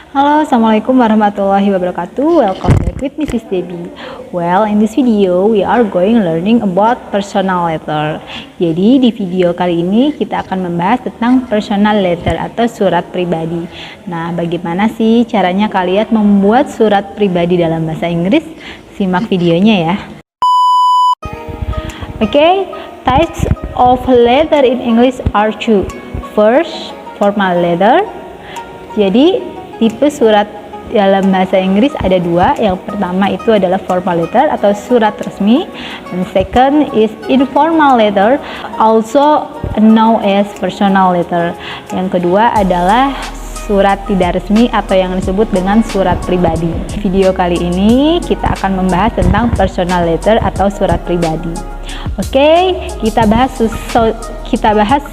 Halo, assalamualaikum warahmatullahi wabarakatuh. Welcome back with Mrs. Debbie. Well, in this video we are going learning about personal letter. Jadi di video kali ini kita akan membahas tentang personal letter atau surat pribadi. Nah, bagaimana sih caranya kalian membuat surat pribadi dalam bahasa Inggris? Simak videonya ya. Okay, types of letter in English are two. First, formal letter. Jadi tipe surat dalam bahasa Inggris ada dua. Yang pertama itu adalah formal letter atau surat resmi, dan second is informal letter, also known as personal letter. Yang kedua adalah surat tidak resmi atau yang disebut dengan surat pribadi. Video kali ini kita akan membahas tentang personal letter atau surat pribadi. Oke, kita bahas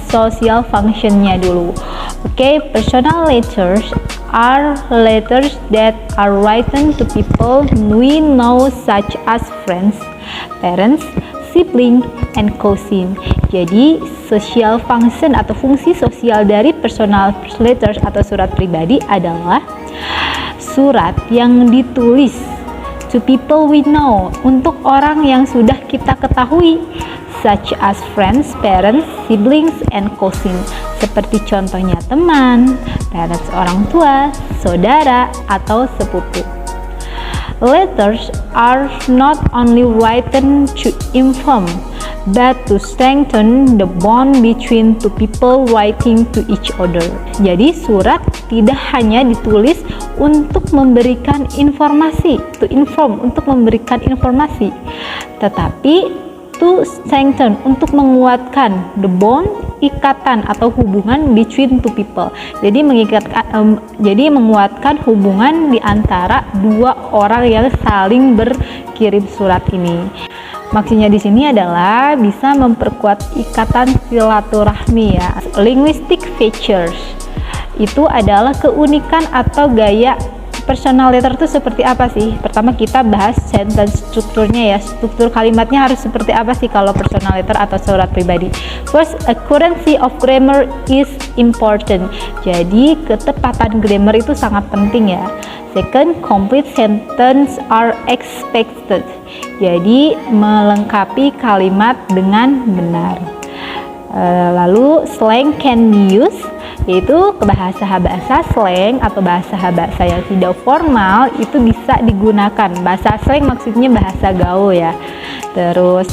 social functionnya dulu. Oke, personal letters are letters that are written to people we know such as friends, parents, sibling, and cousin. Jadi, social function atau fungsi sosial dari personal letters atau surat pribadi adalah surat yang ditulis to people we know, untuk orang yang sudah kita ketahui, such as friends, parents, siblings, and cousin. Seperti contohnya teman, parents orang tua, saudara, atau sepupu. Letters are not only written to inform, but to strengthen the bond between two people writing to each other. Jadi surat tidak hanya ditulis untuk memberikan informasi, to inform, untuk memberikan informasi, tetapi to strengthen, untuk menguatkan the bond, ikatan atau hubungan between two people. Jadi menguatkan hubungan di antara dua orang yang saling berkirim surat ini. Maksudnya di sini adalah bisa memperkuat ikatan silaturahmi ya. Linguistic features itu adalah keunikan atau gaya personal letter itu seperti apa sih? Pertama kita bahas sentence strukturnya ya. Struktur kalimatnya harus seperti apa sih kalau personal letter atau surat pribadi? First, accuracy of grammar is important. Jadi ketepatan grammar itu sangat penting ya. Second, complete sentence are expected. Jadi melengkapi kalimat dengan benar. Lalu slang can be used, yaitu bahasa slang atau bahasa yang tidak formal itu bisa digunakan. Bahasa slang maksudnya bahasa gaul ya. Terus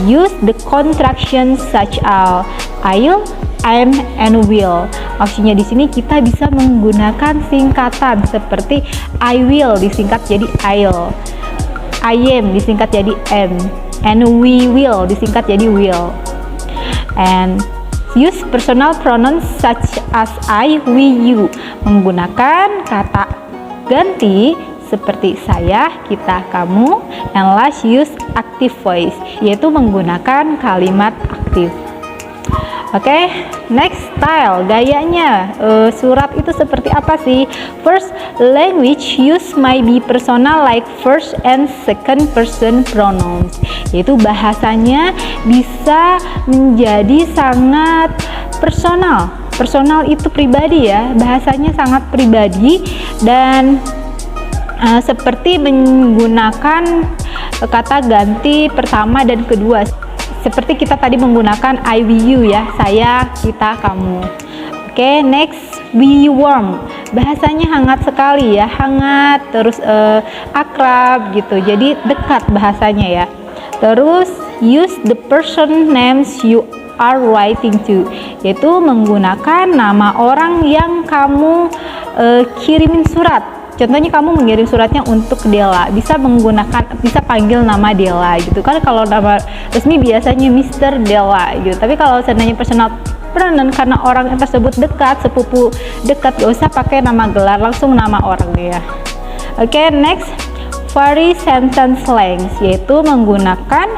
use the contraction such as I'll, I'm, and will. Maksudnya di sini kita bisa menggunakan singkatan seperti I will disingkat jadi I'll, I am disingkat jadi am, and we will disingkat jadi will. And use personal pronouns such as I, we, you. Menggunakan kata ganti seperti saya, kita, kamu. And last, use active voice, yaitu menggunakan kalimat aktif. Oke, next style, gayanya surat itu seperti apa sih? First, language use may be personal like first and second person pronouns, yaitu bahasanya bisa menjadi sangat personal. Personal itu pribadi ya, bahasanya sangat pribadi dan seperti menggunakan kata ganti pertama dan kedua. Seperti kita tadi menggunakan I, we, you ya, saya, kita, kamu. Oke, next, we warm. Bahasanya hangat sekali ya, hangat, terus akrab gitu. Jadi dekat bahasanya ya. Terus use the person names you are writing to, yaitu menggunakan nama orang yang kamu kirimin surat. Contohnya kamu mengirim suratnya untuk Dela, bisa panggil nama Dela gitu kan. Kalau nama resmi biasanya Mr. Dela gitu. Tapi kalau seandainya personal pronoun karena orang tersebut dekat, sepupu dekat, gak usah pakai nama gelar, langsung nama orang ya. Oke, next, vary sentence length, yaitu menggunakan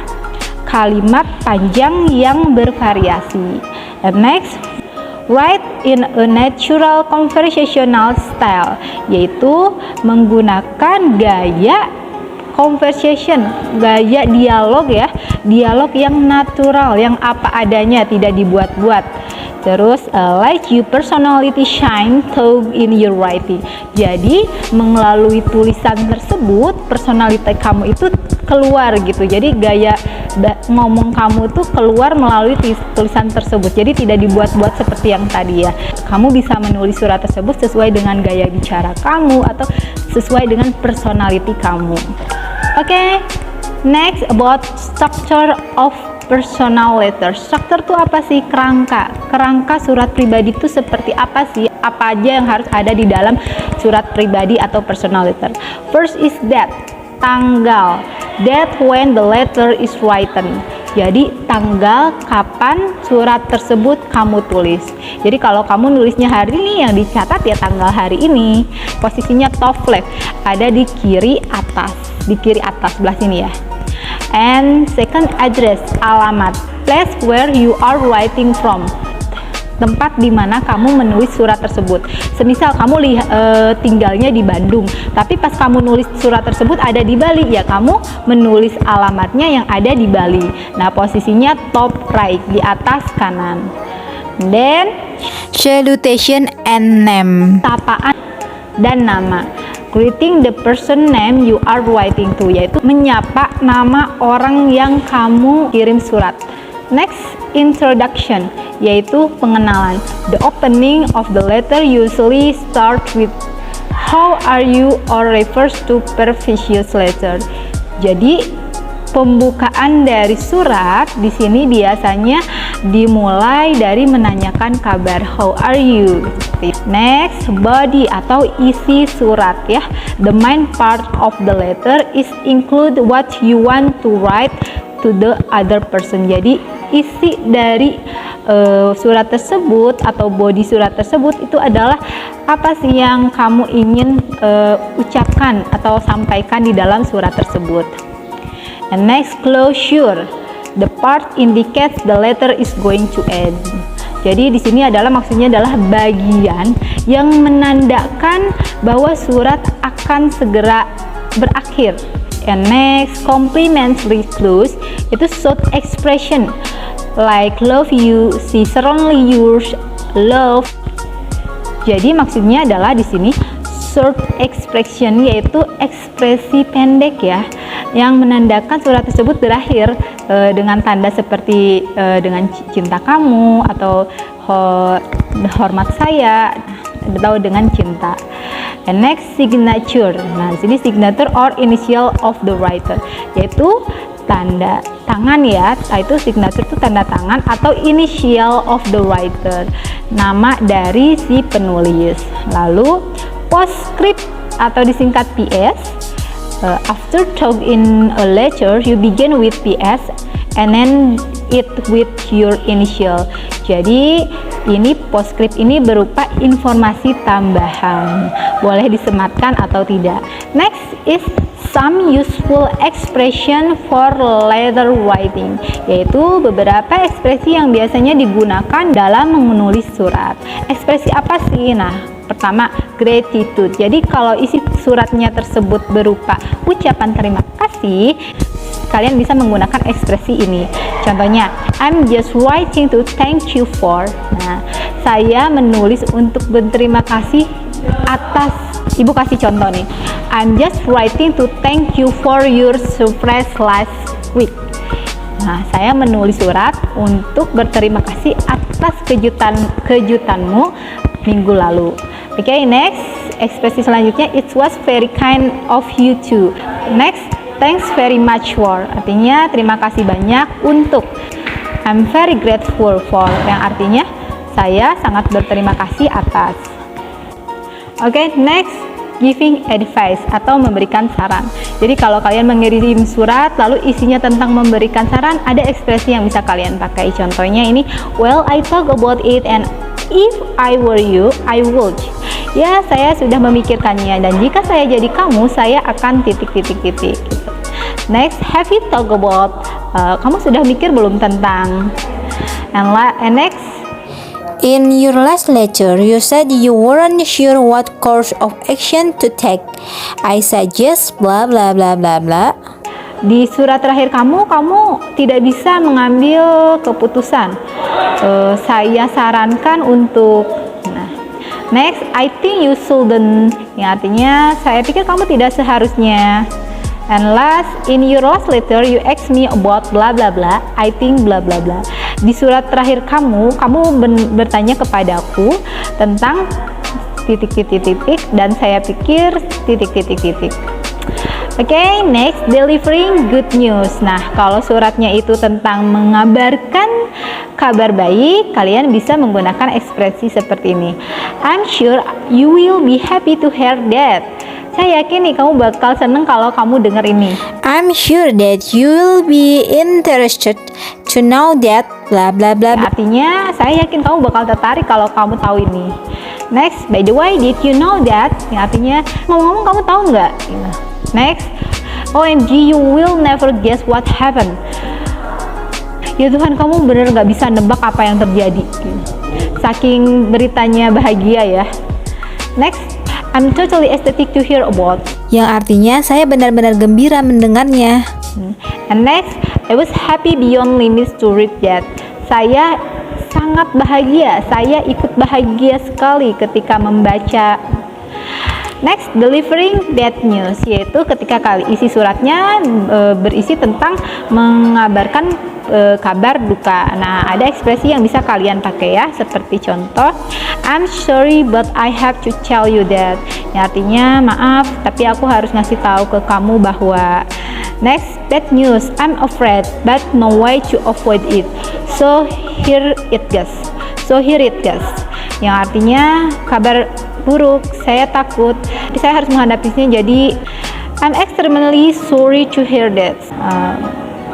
kalimat panjang yang bervariasi. And next, write in a natural conversational style, yaitu menggunakan gaya conversation, gaya dialog ya, dialog yang natural, yang apa adanya, tidak dibuat-buat. Terus let your personality shine through in your writing. Jadi melalui tulisan tersebut personality kamu itu keluar gitu. Jadi gaya ngomong kamu tuh keluar melalui tulisan tersebut. Jadi tidak dibuat-buat seperti yang tadi ya. Kamu bisa menulis surat tersebut sesuai dengan gaya bicara kamu atau sesuai dengan personality kamu. Oke, next about structure of personal letter. Struktur itu apa sih? Kerangka surat pribadi itu seperti apa sih? Apa aja yang harus ada di dalam surat pribadi atau personal letter? First is date, tanggal. Date when the letter is written. Jadi tanggal kapan surat tersebut kamu tulis. Jadi kalau kamu nulisnya hari ini, yang dicatat ya tanggal hari ini. Posisinya top left, ada di kiri atas sebelah sini ya. And second, address, alamat, place where you are writing from, tempat di mana kamu menulis surat tersebut. Semisal kamu tinggalnya di Bandung, tapi pas kamu nulis surat tersebut ada di Bali, ya kamu menulis alamatnya yang ada di Bali. Nah, posisinya top right, di atas kanan. Then salutation and name, sapaan dan nama. Greeting the person name you are writing to, yaitu menyapa nama orang yang kamu kirim surat. Next, introduction, yaitu pengenalan. The opening of the letter usually start with how are you or refers to previous letter. Jadi pembukaan dari surat di sini biasanya dimulai dari menanyakan kabar, how are you. Next, body atau isi surat ya. The main part of the letter is include what you want to write to the other person. Jadi isi dari surat tersebut atau body surat tersebut itu adalah apa sih yang kamu ingin ucapkan atau sampaikan di dalam surat tersebut. And next, closure. The part indicates the letter is going to end. Jadi di sini maksudnya adalah bagian yang menandakan bahwa surat akan segera berakhir. And next, complimentary close, itu short expression like love you, sincerely yours, love. Jadi maksudnya adalah di sini short expression, yaitu ekspresi pendek ya, yang menandakan surat tersebut berakhir dengan tanda seperti dengan cinta kamu atau hormat saya atau dengan cinta. And next, signature. Nah, di sini signature or initial of the writer, yaitu tanda tangan ya, itu signature itu tanda tangan atau initial of the writer, nama dari si penulis. Lalu postscript atau disingkat PS. After talk in a letter, you begin with PS and then it with your initial. Jadi ini postscript ini berupa informasi tambahan, boleh disematkan atau tidak. Next is some useful expression for letter writing, yaitu beberapa ekspresi yang biasanya digunakan dalam menulis surat. Ekspresi apa sih? Nah, pertama, gratitude. Jadi kalau isi suratnya tersebut berupa ucapan terima kasih, kalian bisa menggunakan ekspresi ini. Contohnya, I'm just writing to thank you for. Nah, saya menulis untuk berterima kasih atas. Ibu kasih contoh nih. I'm just writing to thank you for your surprise last week. Nah, saya menulis surat untuk berterima kasih atas kejutanmu minggu lalu. Oke, next, ekspresi selanjutnya, it was very kind of you too. Next, thanks very much for, artinya terima kasih banyak untuk. I'm very grateful for, yang artinya saya sangat berterima kasih atas. Oke, next, giving advice atau memberikan saran. Jadi kalau kalian mengirim surat lalu isinya tentang memberikan saran, ada ekspresi yang bisa kalian pakai. Contohnya ini, well, I thought about it and if I were you, I would. Ya, saya sudah memikirkannya dan jika saya jadi kamu, saya akan titik-titik-titik. Next, have you thought about? Kamu sudah mikir belum tentang? And next, in your last letter, you said you weren't sure what course of action to take. I suggest blah blah blah blah blah. Di surat terakhir kamu tidak bisa mengambil keputusan. Saya sarankan untuk next, I think you shouldn't, yang artinya saya pikir kamu tidak seharusnya. And last, in your last letter you ask me about bla bla bla, I think bla bla bla. Di surat terakhir kamu bertanya kepadaku tentang titik dan saya pikir titik. Oke, next, delivering good news. Nah, kalau suratnya itu tentang mengabarkan kabar baik, kalian bisa menggunakan ekspresi seperti ini. I'm sure you will be happy to hear that. Saya yakin nih kamu bakal seneng kalau kamu dengar ini. I'm sure that you will be interested to know that bla bla bla. Artinya, saya yakin kamu bakal tertarik kalau kamu tahu ini. Next, by the way, did you know that? Yang artinya, ngomong-ngomong kamu tahu nggak? Next, OMG, you will never guess what happened. Ya Tuhan, kamu bener nggak bisa nebak apa yang terjadi. Saking beritanya bahagia ya. Next, I'm totally ecstatic to hear about. Yang artinya saya benar-benar gembira mendengarnya. And next, I was happy beyond limits to read that. Saya sangat bahagia, saya ikut bahagia sekali ketika membaca. Next, delivering bad news, yaitu ketika isi suratnya berisi tentang mengabarkan kabar duka. Nah, ada ekspresi yang bisa kalian pakai ya, seperti contoh, I'm sorry but I have to tell you that. Ya, artinya maaf, tapi aku harus ngasih tahu ke kamu bahwa. Next, bad news, I'm afraid but no way to avoid it. So here it goes. Yang artinya kabar buruk, saya takut, saya harus menghadapinya. Jadi I'm extremely sorry to hear that.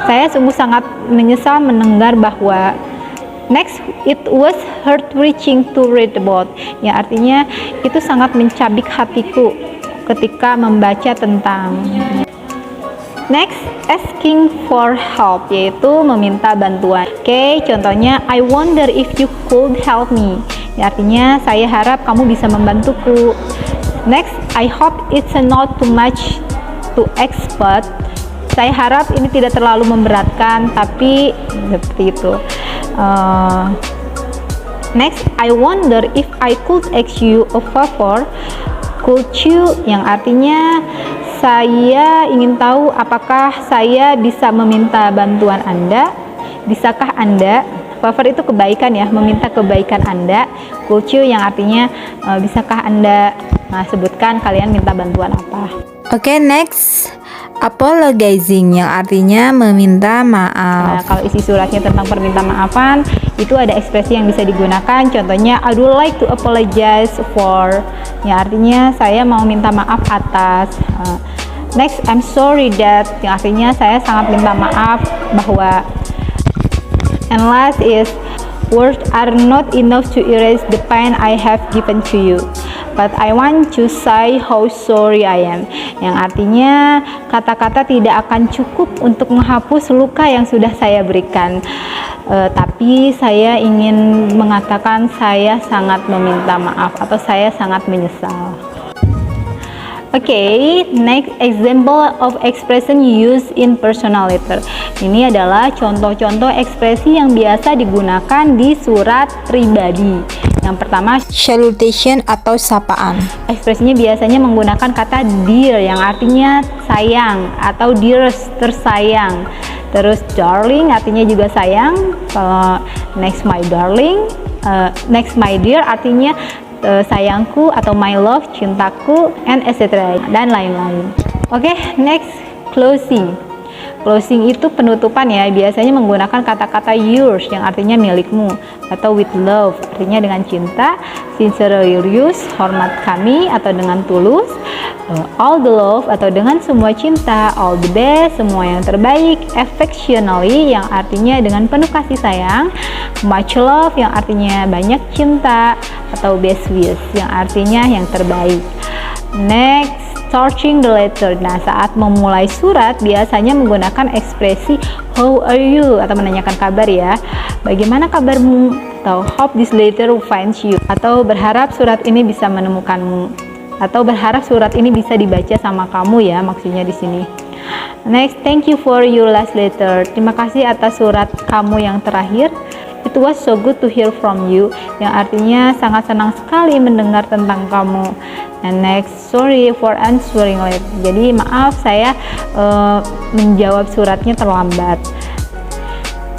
Saya sungguh sangat menyesal mendengar bahwa. Next, it was heart-wrenching to read about. Yang artinya itu sangat mencabik hatiku ketika membaca tentang. Next, asking for help, yaitu meminta bantuan. Oke, contohnya, I wonder if you could help me. Ya, artinya saya harap kamu bisa membantuku. Next, I hope it's not too much to expert. Saya harap ini tidak terlalu memberatkan, tapi seperti itu. Next, I wonder if I could ask you a favor. Could you, yang artinya saya ingin tahu apakah saya bisa meminta bantuan Anda. Bisakah Anda? Favor itu kebaikan ya, meminta kebaikan Anda. Could you, yang artinya bisakah Anda sebutkan kalian minta bantuan apa. Oke, next, apologizing, yang artinya meminta maaf. Nah, kalau isi suratnya tentang perminta maafan, itu ada ekspresi yang bisa digunakan. Contohnya, I would like to apologize for, ya artinya saya mau minta maaf atas. Next, I'm sorry that, yang artinya saya sangat minta maaf bahwa. And last is, words are not enough to erase the pain I have given to you, but I want to say how sorry I am. Yang artinya kata-kata tidak akan cukup untuk menghapus luka yang sudah saya berikan, tapi saya ingin mengatakan saya sangat meminta maaf atau saya sangat menyesal. Oke, next example of expression used in personal letter. Ini adalah contoh-contoh ekspresi yang biasa digunakan di surat pribadi. Yang pertama, salutation atau sapaan. Ekspresinya biasanya menggunakan kata dear yang artinya sayang atau dearest, tersayang. Terus darling artinya juga sayang. Next my darling, next my dear artinya sayangku atau my love, cintaku, and etc. dan lain-lain. Oke, next, closing. Closing itu penutupan ya, biasanya menggunakan kata-kata yours yang artinya milikmu, atau with love artinya dengan cinta, sincerely yours hormat kami atau dengan tulus, all the love atau dengan semua cinta, all the best semua yang terbaik, affectionately yang artinya dengan penuh kasih sayang, much love yang artinya banyak cinta, atau best wishes yang artinya yang terbaik. Next, starting the letter. Nah, saat memulai surat biasanya menggunakan ekspresi how are you atau menanyakan kabar ya. Bagaimana kabarmu? Atau hope this letter finds you, atau berharap surat ini bisa menemukanmu, atau berharap surat ini bisa dibaca sama kamu ya, maksudnya di sini. Next, thank you for your last letter. Terima kasih atas surat kamu yang terakhir. It was so good to hear from you, yang artinya sangat senang sekali mendengar tentang kamu. And next, sorry for answering late. Jadi maaf saya menjawab suratnya terlambat.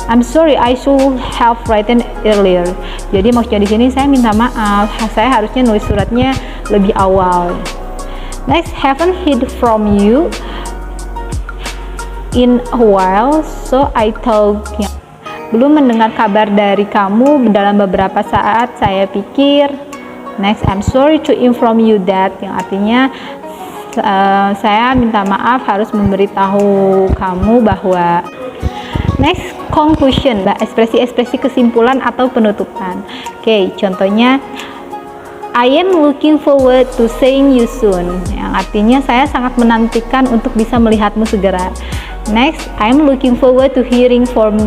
I'm sorry, I should have written earlier. Jadi maksudnya di sini saya minta maaf, saya harusnya nulis suratnya lebih awal. Next, haven't heard from you in a while, so I told you. Belum mendengar kabar dari kamu dalam beberapa saat, saya pikir. Next, I'm sorry to inform you that, yang artinya saya minta maaf harus memberitahu kamu bahwa. Next, conclusion, ekspresi-ekspresi kesimpulan atau penutupan. Oke, contohnya I am looking forward to seeing you soon, yang artinya saya sangat menantikan untuk bisa melihatmu segera. Next, I am looking forward to hearing from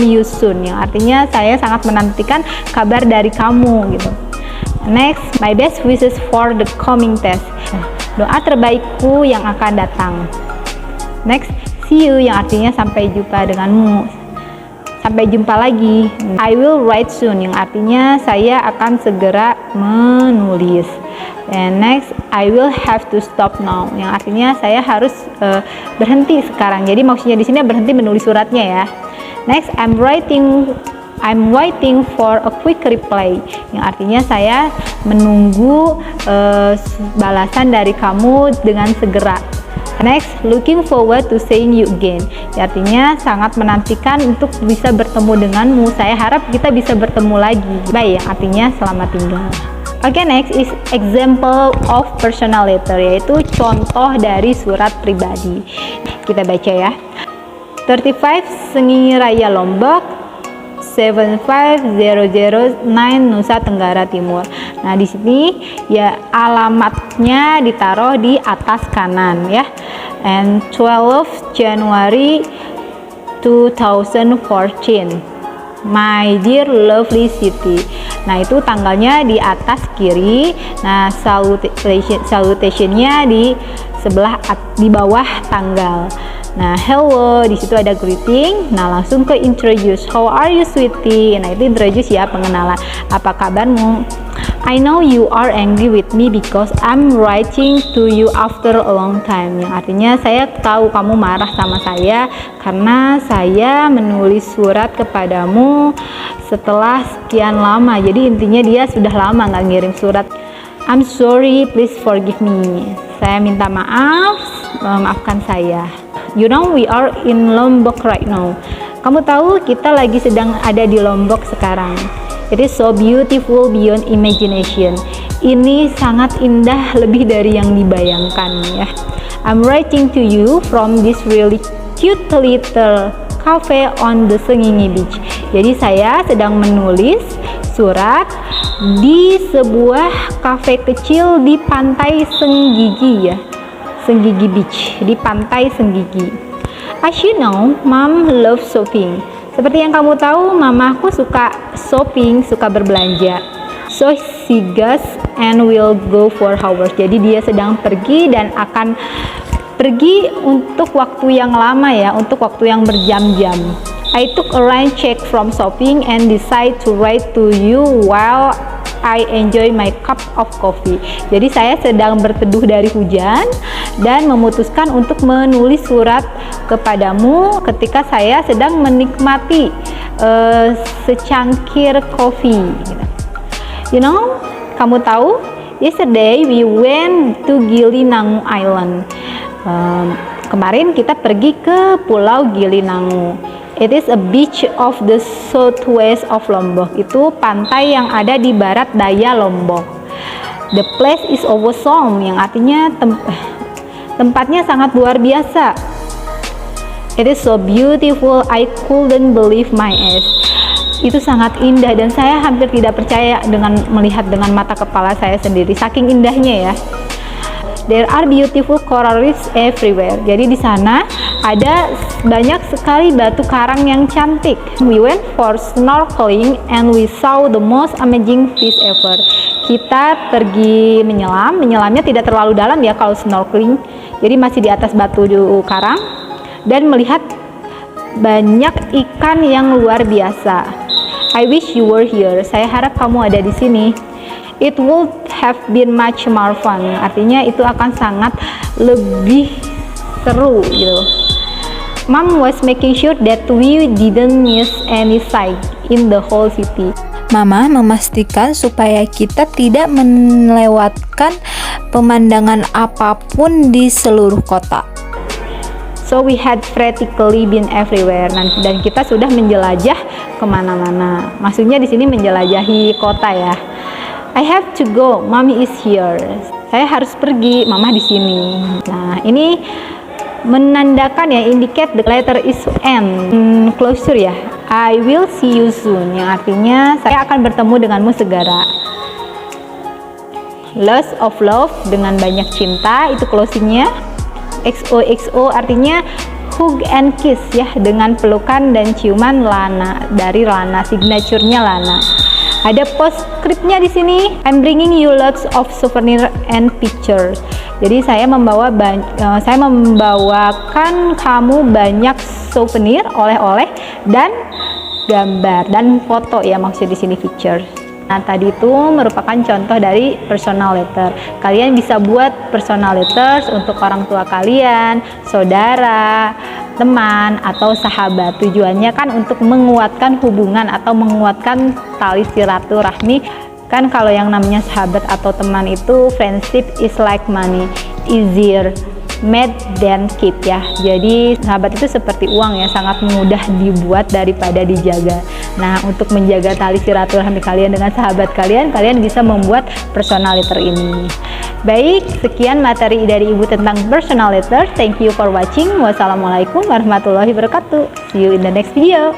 you soon, yang artinya saya sangat menantikan kabar dari kamu gitu. Next, my best wishes for the coming test, doa terbaikku yang akan datang. Next, see you, yang artinya sampai jumpa denganmu, sampai jumpa lagi. I will write soon, yang artinya saya akan segera menulis. And next, I will have to stop now, yang artinya saya harus berhenti sekarang. Jadi maksudnya di sini berhenti menulis suratnya ya. Next, I'm waiting for a quick reply, yang artinya saya menunggu balasan dari kamu dengan segera. Next, looking forward to seeing you again, artinya sangat menantikan untuk bisa bertemu denganmu. Saya harap kita bisa bertemu lagi. Bye, yang artinya selamat tinggal. Oke, next is example of personal letter, yaitu contoh dari surat pribadi. Kita baca ya. 35 Senging Raya Lombok, 75009 Nusa Tenggara Timur. Nah, di sini ya alamatnya ditaruh di atas kanan ya. And 12 January 2014. My dear lovely city. Nah, itu tanggalnya di atas kiri. Nah, salutationnya di sebelah di bawah tanggal. Nah, hello, di situ ada greeting. Nah, langsung ke introduce. How are you, sweetie? Nah, itu introduce ya, pengenalan. Apa kabarmu? I know you are angry with me because I'm writing to you after a long time. Yang artinya saya tahu kamu marah sama saya karena saya menulis surat kepadamu setelah sekian lama. Jadi intinya dia sudah lama nggak ngirim surat. I'm sorry, please forgive me. Saya minta maaf, maafkan saya. You know we are in Lombok right now. Kamu tahu kita lagi sedang ada di Lombok sekarang. It is so beautiful beyond imagination. Ini sangat indah lebih dari yang dibayangkan ya. I'm writing to you from this really cute little cafe on the Sengingi Beach. Jadi saya sedang menulis surat di sebuah kafe kecil di pantai Senggigi ya. Senggigi Beach, di pantai Senggigi. As you know, Mom loves shopping. Seperti yang kamu tahu, mamaku suka shopping, suka berbelanja. So she goes and will go for hours. Jadi dia sedang pergi dan akan pergi untuk waktu yang lama ya, untuk waktu yang berjam-jam. I took a rain check from shopping and decide to write to you while I enjoy my cup of coffee. Jadi saya sedang berteduh dari hujan dan memutuskan untuk menulis surat kepadamu ketika saya sedang menikmati secangkir kopi. You know, kamu tahu, yesterday we went to Gili Nangu Island. Kemarin kita pergi ke Pulau Gili Nangu. It is a beach of the southwest of Lombok. Itu pantai yang ada di barat daya Lombok. The place is awesome, yang artinya tempatnya sangat luar biasa. It is so beautiful, I couldn't believe my eyes. Itu sangat indah dan saya hampir tidak percaya dengan melihat dengan mata kepala saya sendiri. Saking indahnya ya. There are beautiful coral reefs everywhere. Jadi di sana ada banyak sekali batu karang yang cantik. We went for snorkeling and we saw the most amazing fish ever. Kita pergi menyelam. Menyelamnya tidak terlalu dalam ya kalau snorkeling. Jadi masih di atas batu karang. dan melihat banyak ikan yang luar biasa. I wish you were here. Saya harap kamu ada di sini. It would have been much more fun. Artinya itu akan sangat lebih seru gitu. Mom was making sure that we didn't miss any sight in the whole city. Mama memastikan supaya kita tidak melewatkan pemandangan apapun di seluruh kota. So we had practically been everywhere. Dan kita sudah menjelajah kemana-mana. Maksudnya di sini menjelajahi kota ya. I have to go, mommy is here. Saya harus pergi, mama di sini. Nah, ini menandakan ya, indicate the letter is N. Closure ya. I will see you soon, yang artinya saya akan bertemu denganmu segera. Lots of love, dengan banyak cinta, itu closingnya. XOXO artinya hug and kiss ya, dengan pelukan dan ciuman Lana, dari Lana, signaturenya Lana. Ada postscriptnya di sini. I'm bringing you lots of souvenir and pictures. Jadi saya membawakan kamu banyak souvenir, oleh-oleh dan gambar dan foto ya, maksud di sini picture. Nah, tadi itu merupakan contoh dari personal letter. Kalian bisa buat personal letters untuk orang tua kalian, saudara, teman, atau sahabat. Tujuannya kan untuk menguatkan hubungan atau menguatkan tali silaturahmi. Kan kalau yang namanya sahabat atau teman itu, friendship is like money, easier made than keep ya. Jadi sahabat itu seperti uang ya, sangat mudah dibuat daripada dijaga. Nah, untuk menjaga tali silaturahmi kalian dengan sahabat kalian, kalian bisa membuat personal letter ini. Baik, sekian materi dari Ibu tentang personal letter. Thank you for watching. Wassalamualaikum warahmatullahi wabarakatuh. See you in the next video.